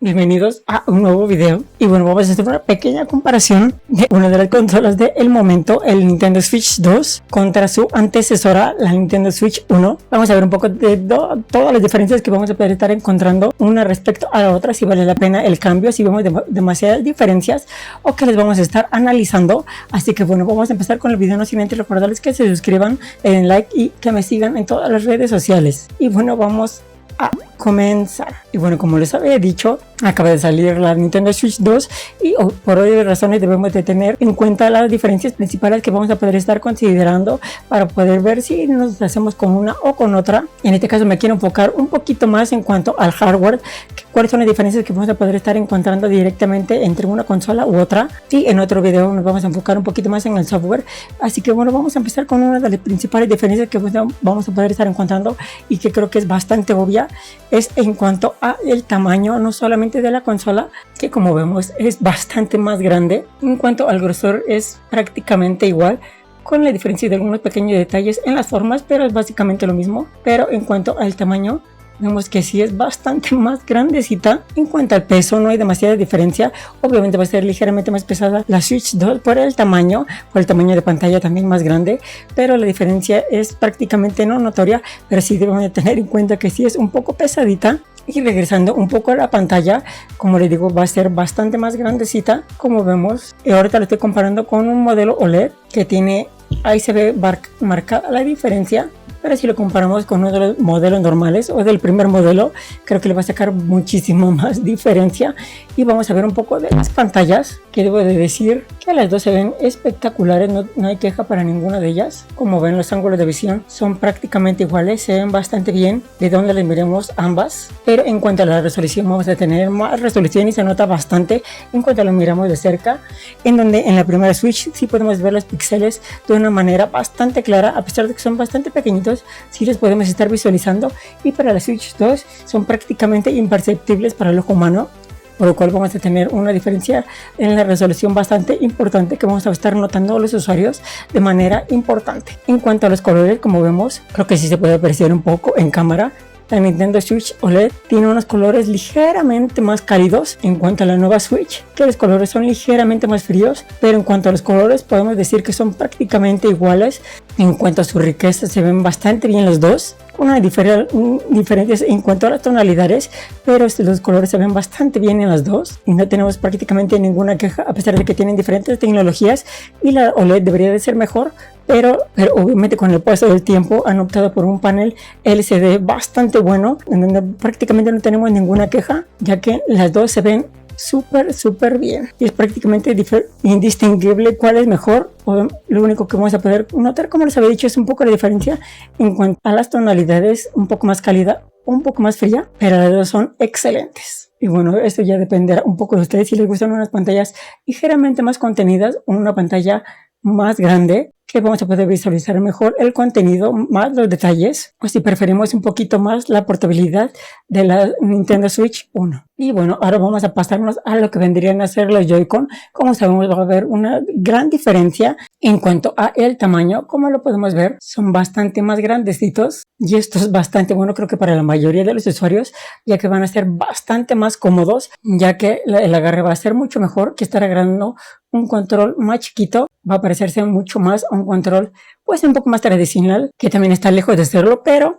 Bienvenidos a un nuevo video. Y bueno, vamos a hacer una pequeña comparación de una de las consolas del momento, el Nintendo Switch 2 contra su antecesora, la Nintendo Switch 1. Vamos a ver un poco de todas las diferencias que vamos a poder estar encontrando una respecto a la otra, si vale la pena el cambio, si vemos demasiadas diferencias o que les vamos a estar analizando. Así que bueno, vamos a empezar con el video, no sin antes recordarles que se suscriban, den like y que me sigan en todas las redes sociales. Y bueno, vamos a comenzar. Y bueno, como les había dicho, acaba de salir la Nintendo Switch 2 y por obvias razones debemos de tener en cuenta las diferencias principales que vamos a poder estar considerando para poder ver si nos hacemos con una o con otra. En este caso me quiero enfocar un poquito más en cuanto al hardware, cuáles son las diferencias que vamos a poder estar encontrando directamente entre una consola u otra, y en otro video nos vamos a enfocar un poquito más en el software. Así que bueno, vamos a empezar con una de las principales diferencias que vamos a poder estar encontrando y que creo que es bastante obvia. Es en cuanto a el tamaño, no solamente de la consola, que como vemos es bastante más grande. En cuanto al grosor es prácticamente igual, con la diferencia de algunos pequeños detalles en las formas, pero es básicamente lo mismo. Pero en cuanto al tamaño, vemos que sí es bastante más grandecita. En cuanto al peso, no hay demasiada diferencia. Obviamente va a ser ligeramente más pesada la Switch 2 por el tamaño de pantalla también más grande, pero la diferencia es prácticamente no notoria, pero sí debemos de tener en cuenta que sí es un poco pesadita. Y regresando un poco a la pantalla, como les digo, va a ser bastante más grandecita, como vemos. Y ahorita lo estoy comparando con un modelo OLED que tiene, ahí se ve marcada la diferencia. Pero si lo comparamos con uno de los modelos normales o del primer modelo, creo que le va a sacar muchísimo más diferencia. Y vamos a ver un poco de las pantallas, que debo de decir que las dos se ven espectaculares, no hay queja para ninguna de ellas. Como ven, los ángulos de visión son prácticamente iguales, se ven bastante bien de donde les miremos ambas. Pero en cuanto a la resolución, vamos a tener más resolución y se nota bastante en cuanto lo miramos de cerca, en donde en la primera Switch sí podemos ver los píxeles de una manera bastante clara, a pesar de que son bastante pequeñitos. Sí les podemos estar visualizando, y para la Switch 2 son prácticamente imperceptibles para el ojo humano, por lo cual vamos a tener una diferencia en la resolución bastante importante que vamos a estar notando los usuarios de manera importante. En cuanto a los colores, como vemos, creo que sí se puede apreciar un poco en cámara. La Nintendo Switch OLED tiene unos colores ligeramente más cálidos en cuanto a la nueva Switch, que los colores son ligeramente más fríos, pero en cuanto a los colores podemos decir que son prácticamente iguales. En cuanto a su riqueza, se ven bastante bien los dos, una diferencias en cuanto a las tonalidades, pero los colores se ven bastante bien en las dos y no tenemos prácticamente ninguna queja, a pesar de que tienen diferentes tecnologías y la OLED debería de ser mejor, pero obviamente con el paso del tiempo han optado por un panel LCD bastante bueno, en donde prácticamente no tenemos ninguna queja, ya que las dos se ven súper bien y es prácticamente indistinguible cuál es mejor. Lo único que vamos a poder notar, como les había dicho, es un poco la diferencia en cuanto a las tonalidades, un poco más cálida, un poco más fría, pero las dos son excelentes. Y bueno, esto ya dependerá un poco de ustedes si les gustan unas pantallas ligeramente más contenidas o una pantalla más grande, que vamos a poder visualizar mejor el contenido, más los detalles, o si preferimos un poquito más la portabilidad de la Nintendo Switch 1. Y bueno, ahora vamos a pasarnos a lo que vendrían a ser los Joy-Con. Como sabemos, va a haber una gran diferencia en cuanto a el tamaño. Como lo podemos ver, son bastante más grandecitos, y esto es bastante bueno, creo que para la mayoría de los usuarios, ya que van a ser bastante más cómodos, ya que el agarre va a ser mucho mejor que estar agarrando un control más chiquito. Va a parecerse mucho más a un control pues un poco más tradicional, que también está lejos de serlo, pero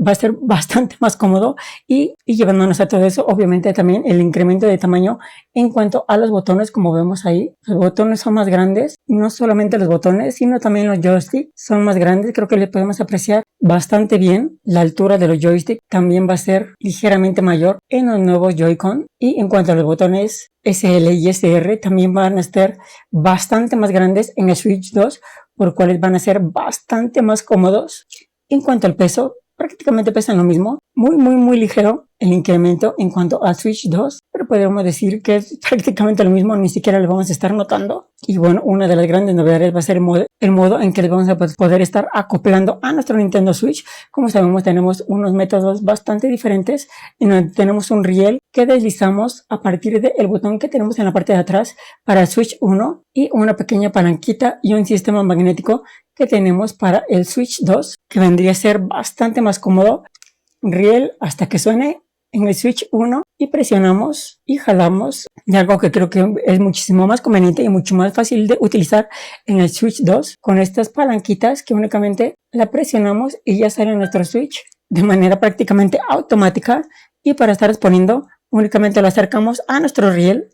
va a ser bastante más cómodo. Y llevándonos a todo eso, obviamente también el incremento de tamaño en cuanto a los botones. Como vemos ahí, los botones son más grandes, y no solamente los botones, sino también los joysticks son más grandes. Creo que le podemos apreciar bastante bien la altura de los joysticks, también va a ser ligeramente mayor en los nuevos Joy-Con. Y en cuanto a los botones SL y SR, también van a estar bastante más grandes en el Switch 2, por cuales van a ser bastante más cómodos. En cuanto al peso, prácticamente pesan lo mismo, muy ligero el incremento en cuanto a Switch 2, pero podemos decir que es prácticamente lo mismo, ni siquiera lo vamos a estar notando. Y bueno, una de las grandes novedades va a ser el modo en que les vamos a poder estar acoplando a nuestro Nintendo Switch. Como sabemos, tenemos unos métodos bastante diferentes, en donde tenemos un riel que deslizamos a partir del botón que tenemos en la parte de atrás para el Switch 1, y una pequeña palanquita y un sistema magnético que tenemos para el Switch 2, que vendría a ser bastante más cómodo. Riel hasta que suene en el Switch 1 y presionamos y jalamos. Y algo que creo que es muchísimo más conveniente y mucho más fácil de utilizar en el Switch 2 con estas palanquitas que únicamente la presionamos y ya sale nuestro Switch de manera prácticamente automática. Y para estar exponiendo únicamente lo acercamos a nuestro riel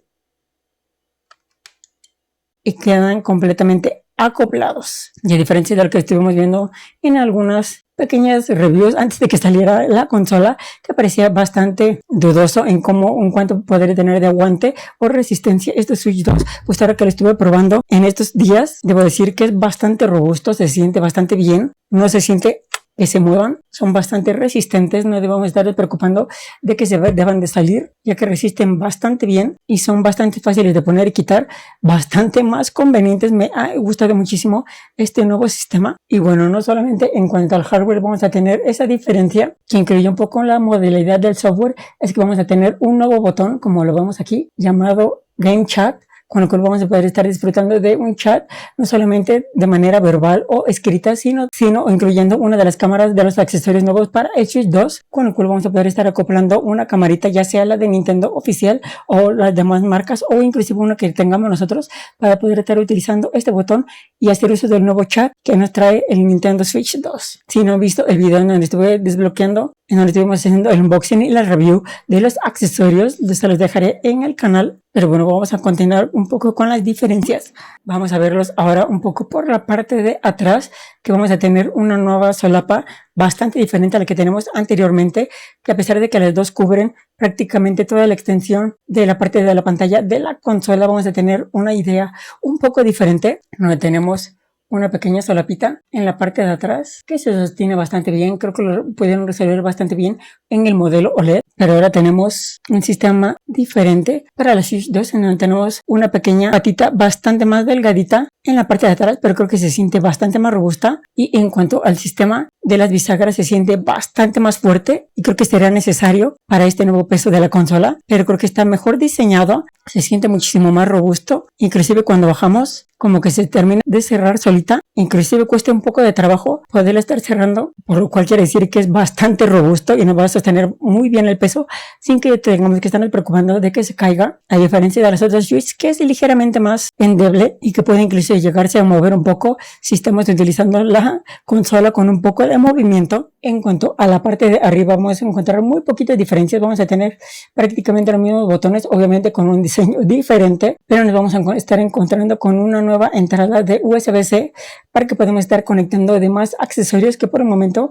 y quedan completamente acoplados. Y a diferencia de lo que estuvimos viendo en algunas pequeñas reviews antes de que saliera la consola, que parecía bastante dudoso en cuánto podría tener de aguante o resistencia este Switch 2, pues ahora que lo estuve probando en estos días, debo decir que es bastante robusto, se siente bastante bien, no se siente que se muevan, son bastante resistentes, no debemos estar preocupando de que se deban de salir, ya que resisten bastante bien y son bastante fáciles de poner y quitar, bastante más convenientes. Me ha gustado muchísimo este nuevo sistema. Y bueno, no solamente en cuanto al hardware vamos a tener esa diferencia que incluye un poco la modalidad del software, es que vamos a tener un nuevo botón, como lo vemos aquí, llamado Game Chat, con lo cual vamos a poder estar disfrutando de un chat no solamente de manera verbal o escrita, sino incluyendo una de las cámaras de los accesorios nuevos para el Switch 2, con lo cual vamos a poder estar acoplando una camarita, ya sea la de Nintendo oficial o las demás marcas, o inclusive una que tengamos nosotros, para poder estar utilizando este botón y hacer uso del nuevo chat que nos trae el Nintendo Switch 2. Si no han visto el video en donde estuve desbloqueando, en donde estuvimos haciendo el unboxing y la review de los accesorios, se los dejaré en el canal. Pero bueno, vamos a continuar un poco con las diferencias. Vamos a verlos ahora un poco por la parte de atrás, que vamos a tener una nueva solapa bastante diferente a la que tenemos anteriormente, que a pesar de que las dos cubren prácticamente toda la extensión de la parte de la pantalla de la consola, vamos a tener una idea un poco diferente, donde tenemos una pequeña solapita en la parte de atrás que se sostiene bastante bien. Creo que lo pudieron resolver bastante bien en el modelo OLED, pero ahora tenemos un sistema diferente para la Switch 2, en donde tenemos una pequeña patita bastante más delgadita en la parte de atrás, pero creo que se siente bastante más robusta. Y en cuanto al sistema de las bisagras, se siente bastante más fuerte y creo que sería necesario para este nuevo peso de la consola, pero creo que está mejor diseñado, se siente muchísimo más robusto, inclusive cuando bajamos como que se termina de cerrar solita, inclusive cuesta un poco de trabajo poderla estar cerrando, por lo cual quiere decir que es bastante robusto y nos va a sostener muy bien el peso sin que tengamos que estar preocupando de que se caiga, a diferencia de las otras Switch, que es ligeramente más endeble y que puede incluso llegarse a mover un poco si estamos utilizando la consola con un poco de movimiento. En cuanto a la parte de arriba, vamos a encontrar muy poquitas diferencias, vamos a tener prácticamente los mismos botones, obviamente con un diseño diferente, pero nos vamos a estar encontrando con una nueva entrada de USB-C para que podamos estar conectando demás accesorios que por el momento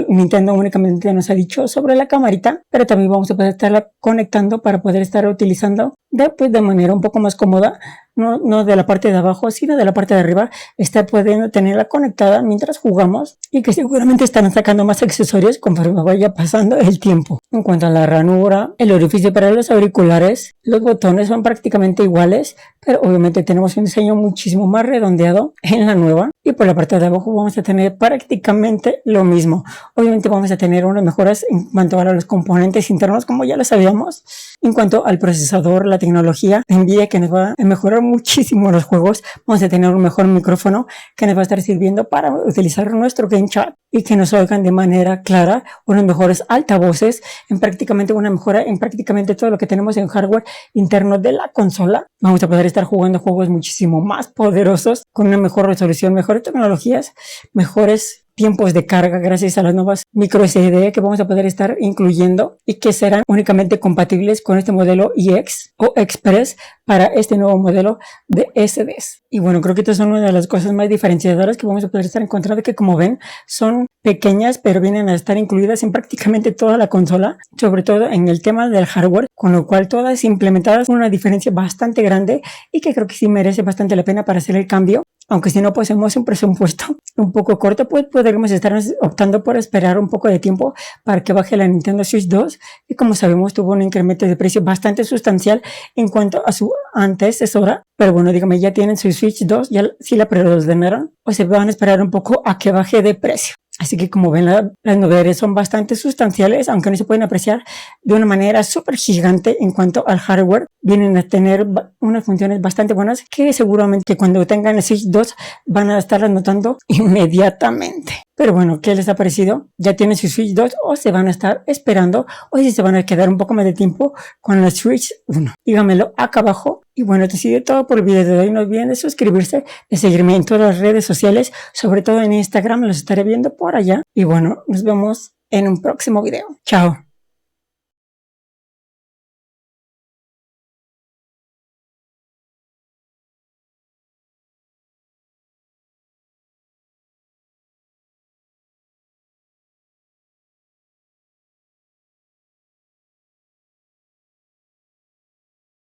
Nintendo únicamente nos ha dicho sobre la camarita, pero también vamos a poder estarla conectando para poder estar utilizando de manera un poco más cómoda, no de la parte de abajo, sino de la parte de arriba, está pudiendo tenerla conectada mientras jugamos y que seguramente están sacando más accesorios conforme vaya pasando el tiempo. En cuanto a la ranura, el orificio para los auriculares, los botones son prácticamente iguales, pero obviamente tenemos un diseño muchísimo más redondeado en la nueva, y por la parte de abajo vamos a tener prácticamente lo mismo. Obviamente vamos a tener unas mejoras en cuanto a los componentes internos, como ya lo sabíamos. En cuanto al procesador, la tecnología NVIDIA, que nos va a mejorar muchísimo los juegos, vamos a tener un mejor micrófono que nos va a estar sirviendo para utilizar nuestro Game Chat y que nos oigan de manera clara, unos mejores altavoces, en prácticamente una mejora en prácticamente todo lo que tenemos en hardware interno de la consola. Vamos a poder estar jugando juegos muchísimo más poderosos, con una mejor resolución, mejores tecnologías, mejores tiempos de carga gracias a las nuevas micro SD que vamos a poder estar incluyendo y que serán únicamente compatibles con este modelo EX o Express para este nuevo modelo de SDs. Y bueno, creo que estas son una de las cosas más diferenciadoras que vamos a poder estar encontrando, que como ven son pequeñas pero vienen a estar incluidas en prácticamente toda la consola, sobre todo en el tema del hardware, con lo cual todas implementadas con una diferencia bastante grande y que creo que sí merece bastante la pena para hacer el cambio. Aunque si no posemos un presupuesto un poco corto, pues podremos estar optando por esperar un poco de tiempo para que baje la Nintendo Switch 2, y como sabemos tuvo un incremento de precio bastante sustancial en cuanto a su antecesora. Pero bueno, dígame, ¿ya tienen su Switch 2? ¿Ya sí la preordenaron? ¿O se van a esperar un poco a que baje de precio? Así que como ven, las novedades son bastante sustanciales, aunque no se pueden apreciar de una manera súper gigante en cuanto al hardware. Vienen a tener unas funciones bastante buenas que seguramente que cuando tengan el Switch 2 van a estar notando inmediatamente. Pero bueno, ¿qué les ha parecido? ¿Ya tienen su Switch 2 o se van a estar esperando? O si se van a quedar un poco más de tiempo con la Switch 1. Díganmelo acá abajo. Y bueno, esto ha sido todo por el video de hoy. No olviden de suscribirse, de seguirme en todas las redes sociales, sobre todo en Instagram, los estaré viendo por allá. Y bueno, nos vemos en un próximo video. Chao.